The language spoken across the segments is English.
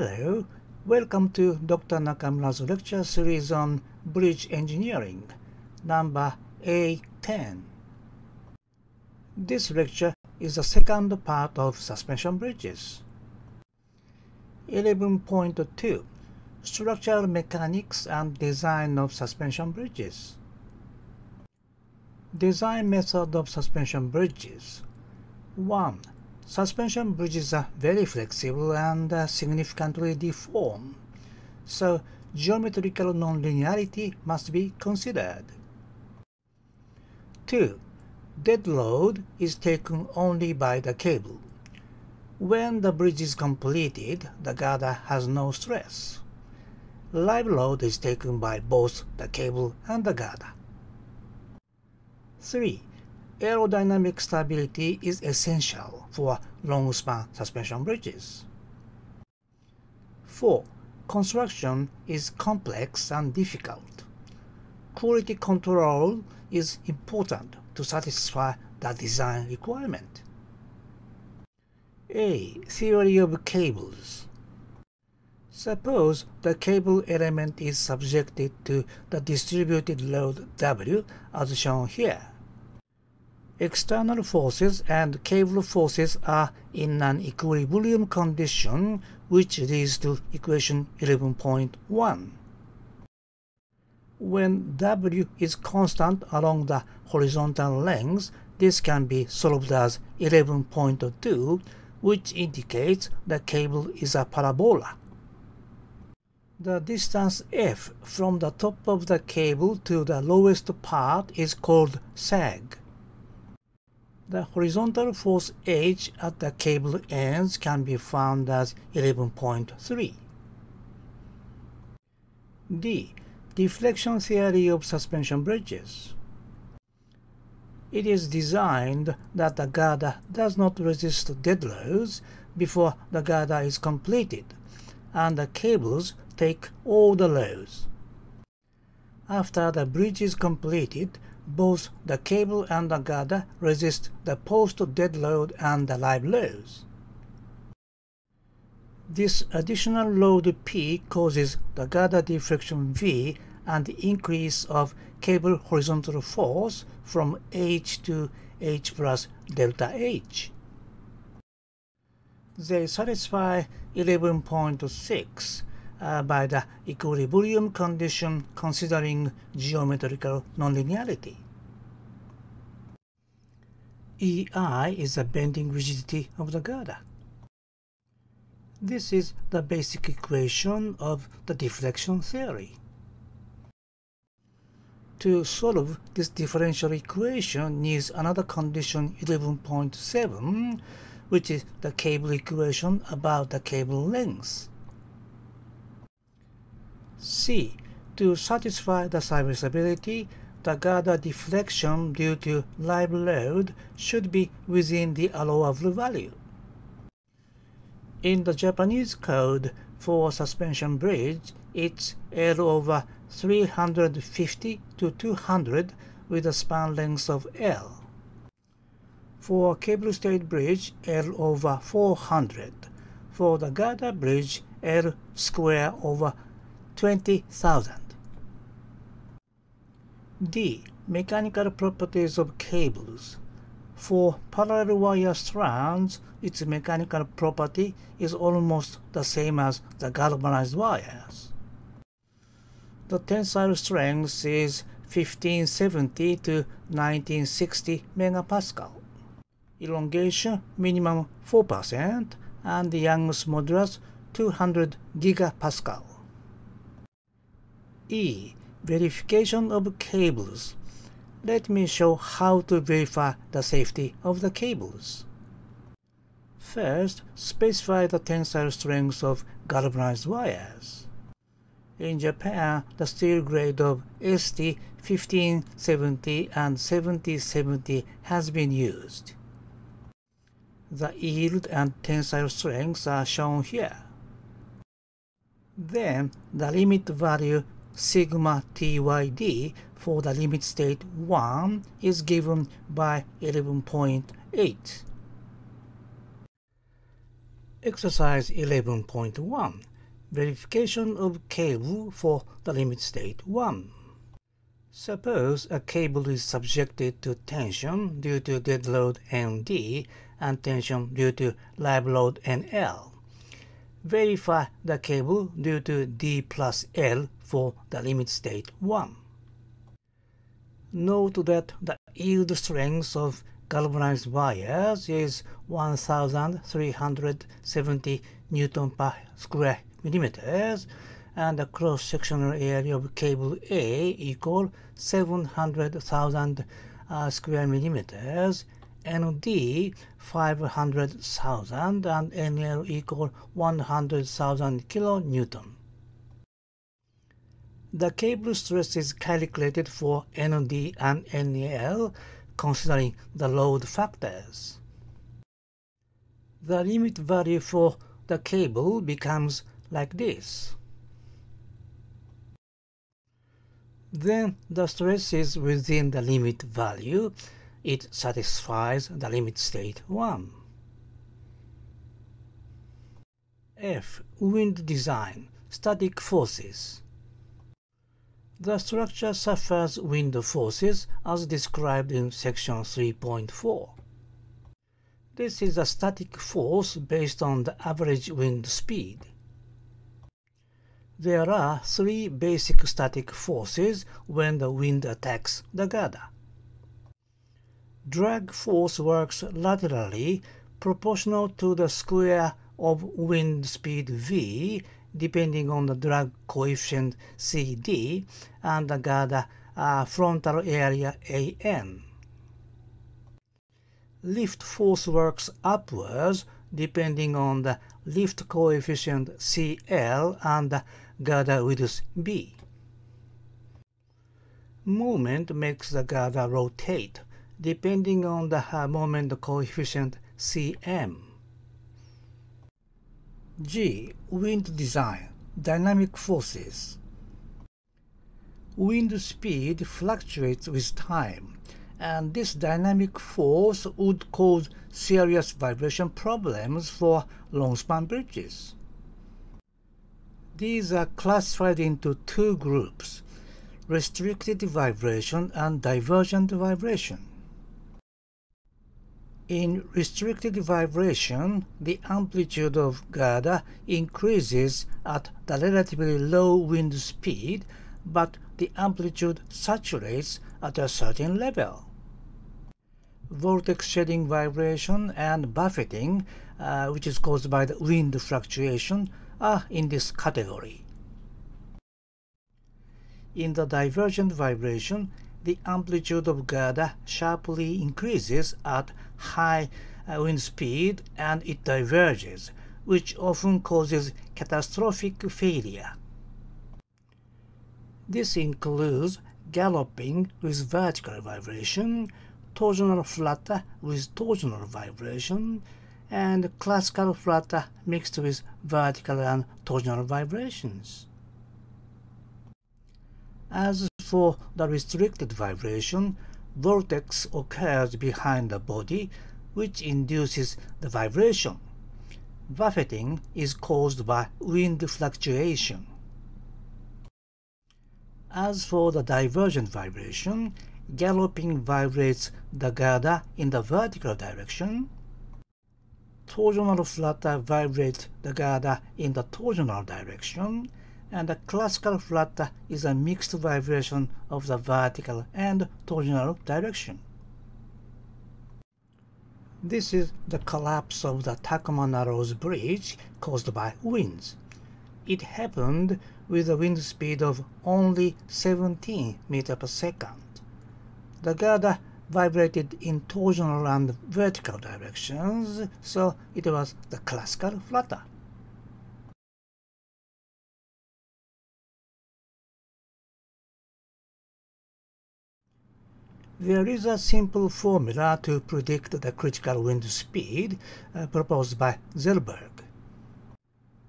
Hello, welcome to Dr. Nakamura's lecture series on bridge engineering, number A-10. This lecture is the second part of suspension bridges. 11.2 Structural mechanics and design of suspension bridges. Design method of suspension bridges. 1. Suspension bridges are very flexible and significantly deform, so geometrical nonlinearity must be considered. 2. Dead load is taken only by the cable. When the bridge is completed, the girder has no stress. Live load is taken by both the cable and the girder. 3. Aerodynamic stability is essential for long-span suspension bridges. 4. Construction is complex and difficult. Quality control is important to satisfy the design requirement. A. Theory of cables. Suppose the cable element is subjected to the distributed load W as shown here. External forces and cable forces are in an equilibrium condition, which leads to equation 11.1. When W is constant along the horizontal length, this can be solved as 11.2, which indicates the cable is a parabola. The distance f from the top of the cable to the lowest part is called sag. The horizontal force H at the cable ends can be found as 11.3. D. Deflection theory of suspension bridges. It is designed that the girder does not resist dead loads before the girder is completed, and the cables take all the loads. After the bridge is completed, both the cable and the girder resist the post-dead load and the live loads. This additional load P causes the girder deflection V and the increase of cable horizontal force from H to H plus delta H. They satisfy 11.6 by the equilibrium condition considering geometrical nonlinearity. EI is the bending rigidity of the girder. This is the basic equation of the deflection theory. To solve this differential equation needs another condition 11.7, which is the cable equation about the cable length. C. To satisfy the serviceability, the girder deflection due to live load should be within the allowable value. In the Japanese code for suspension bridge, it's L over 350 to 200 with a span length of L. For cable-stayed bridge, L over 400. For the girder bridge, L square over 20,000. D. Mechanical properties of cables. For parallel wire strands, its mechanical property is almost the same as the galvanized wires. The tensile strength is 1570 to 1960 megapascal. Elongation minimum 4% and the Young's modulus 200 gigapascal. E. Verification of cables. Let me show how to verify the safety of the cables. First, specify the tensile strength of galvanized wires. In Japan, the steel grade of ST 1570 and 7070 has been used. The yield and tensile strengths are shown here. Then, the limit value sigma TYD for the limit state 1 is given by 11.8. Exercise 11.1. Verification of cable for the limit state 1. Suppose a cable is subjected to tension due to dead load ND and tension due to live load NL. Verify the cable due to D plus L for the limit state 1. Note that the yield strength of galvanized wires is 1370 Newton per square millimeters, and the cross-sectional area of cable A equal 700,000 square millimeters, ND 500,000, and NL equal 100,000 kilonewton. The cable stress is calculated for ND and NL considering the load factors. The limit value for the cable becomes like this. Then the stress is within the limit value. It satisfies the limit state 1. F. Wind design. Static forces. The structure suffers wind forces as described in section 3.4. This is a static force based on the average wind speed. There are three basic static forces when the wind attacks the girder. Drag force works laterally proportional to the square of wind speed V depending on the drag coefficient CD and the girder frontal area AN. Lift force works upwards depending on the lift coefficient CL and the girder width B. Moment makes the girder rotate depending on the moment coefficient Cm. G. Wind design. Dynamic forces. Wind speed fluctuates with time, and this dynamic force would cause serious vibration problems for long-span bridges. These are classified into two groups: restricted vibration and divergent vibration. In restricted vibration, the amplitude of girder increases at the relatively low wind speed, but the amplitude saturates at a certain level. Vortex shedding vibration and buffeting, which is caused by the wind fluctuation, are in this category. In the divergent vibration, the amplitude of girder sharply increases at high wind speed and it diverges, which often causes catastrophic failure. This includes galloping with vertical vibration, torsional flutter with torsional vibration, and classical flutter mixed with vertical and torsional vibrations. As for the restricted vibration, vortex occurs behind the body, which induces the vibration. Buffeting is caused by wind fluctuation. As for the divergent vibration, galloping vibrates the girder in the vertical direction. Torsional flutter vibrates the girder in the torsional direction, and the classical flutter is a mixed vibration of the vertical and torsional direction. This is the collapse of the Takuma Narrows Bridge caused by winds. It happened with a wind speed of only 17 meters per second. The girder vibrated in torsional and vertical directions, so it was the classical flutter. There is a simple formula to predict the critical wind speed proposed by Zellberg.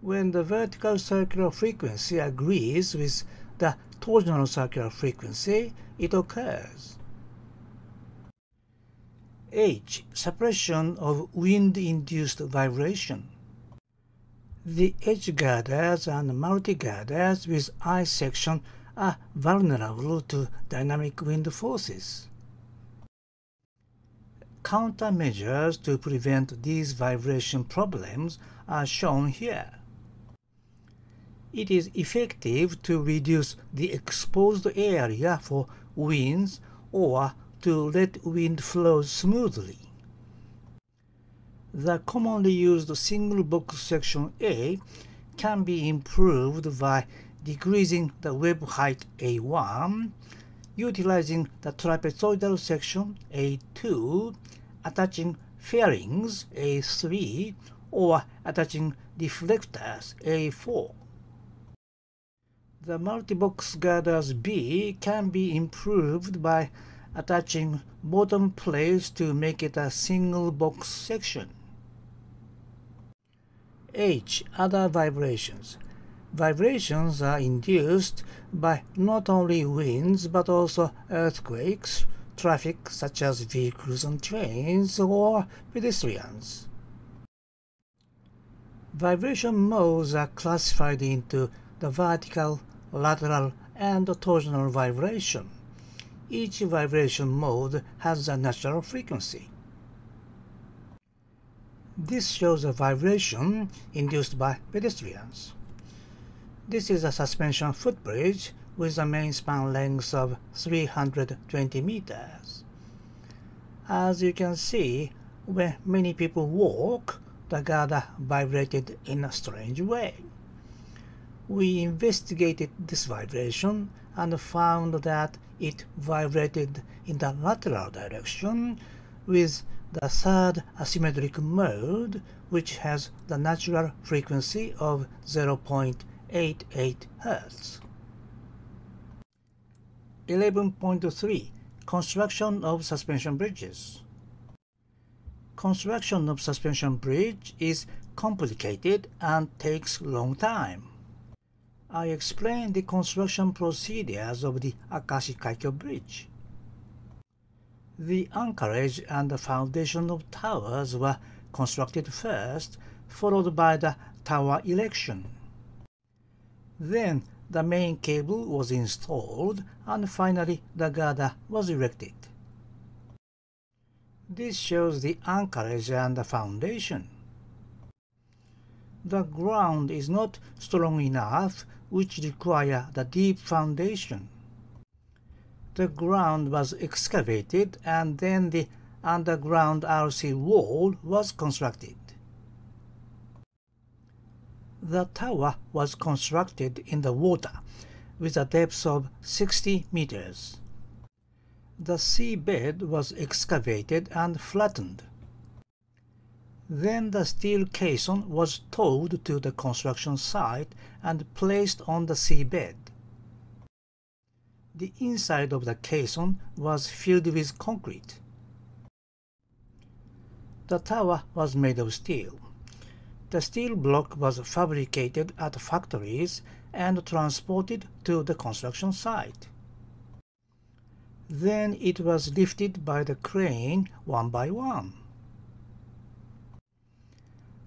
When the vertical circular frequency agrees with the torsional circular frequency, it occurs. H. Suppression of wind-induced vibration. The edge girders and multi-girders with I section are vulnerable to dynamic wind forces. Countermeasures to prevent these vibration problems are shown here. It is effective to reduce the exposed area for winds or to let wind flow smoothly. The commonly used single box section A can be improved by decreasing the web height A1, utilizing the trapezoidal section A2, attaching fairings A3, or attaching deflectors A4. The multi-box girders B can be improved by attaching bottom plates to make it a single box section. H. Other vibrations. Vibrations are induced by not only winds but also earthquakes, traffic such as vehicles and trains, or pedestrians. Vibration modes are classified into the vertical, lateral, and torsional vibration. Each vibration mode has a natural frequency. This shows a vibration induced by pedestrians. This is a suspension footbridge with a main span length of 320 meters. As you can see, when many people walk, the girder vibrated in a strange way. We investigated this vibration and found that it vibrated in the lateral direction with the third asymmetric mode, which has the natural frequency of 0.88 Hz. 11.3 Construction of suspension bridges. Construction of suspension bridge is complicated and takes long time. I explained the construction procedures of the Akashi Kaikyo Bridge. The anchorage and the foundation of towers were constructed first, followed by the tower erection. Then the main cable was installed, and finally the girder was erected. This shows the anchorage and the foundation. The ground is not strong enough, which require the deep foundation. The ground was excavated and then the underground RC wall was constructed. The tower was constructed in the water with a depth of 60 meters. The seabed was excavated and flattened. Then the steel caisson was towed to the construction site and placed on the seabed. The inside of the caisson was filled with concrete. The tower was made of steel. The steel block was fabricated at factories and transported to the construction site. Then it was lifted by the crane one by one.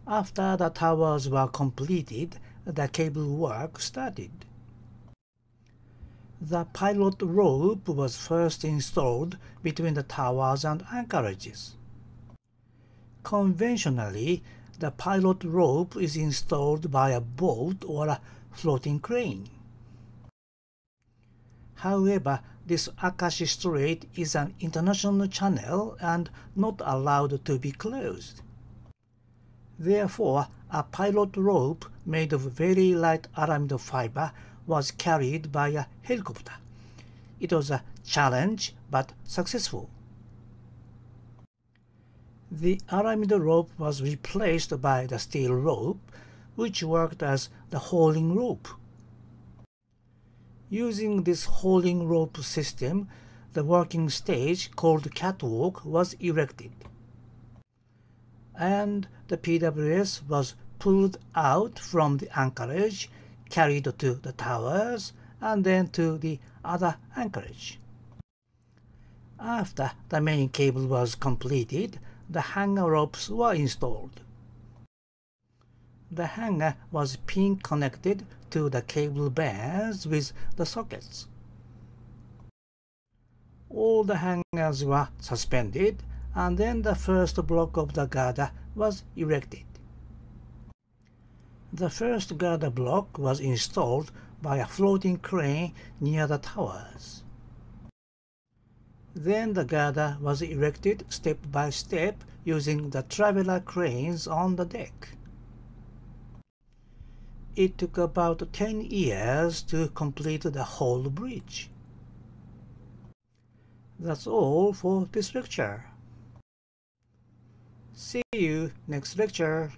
After the towers were completed, the cable work started. The pilot rope was first installed between the towers and anchorages. Conventionally, the pilot rope is installed by a boat or a floating crane. However, this Akashi Strait is an international channel and not allowed to be closed. Therefore, a pilot rope made of very light aramid fiber was carried by a helicopter. It was a challenge but successful. The aramid rope was replaced by the steel rope, which worked as the hauling rope. Using this hauling rope system, the working stage called catwalk was erected. And the PWS was pulled out from the anchorage, carried to the towers, and then to the other anchorage. After the main cable was completed, the hanger ropes were installed. The hanger was pin connected to the cable bands with the sockets. All the hangers were suspended, and then the first block of the girder was erected. The first girder block was installed by a floating crane near the towers. Then the girder was erected step by step using the traveler cranes on the deck. It took about 10 years to complete the whole bridge. That's all for this lecture. See you next lecture.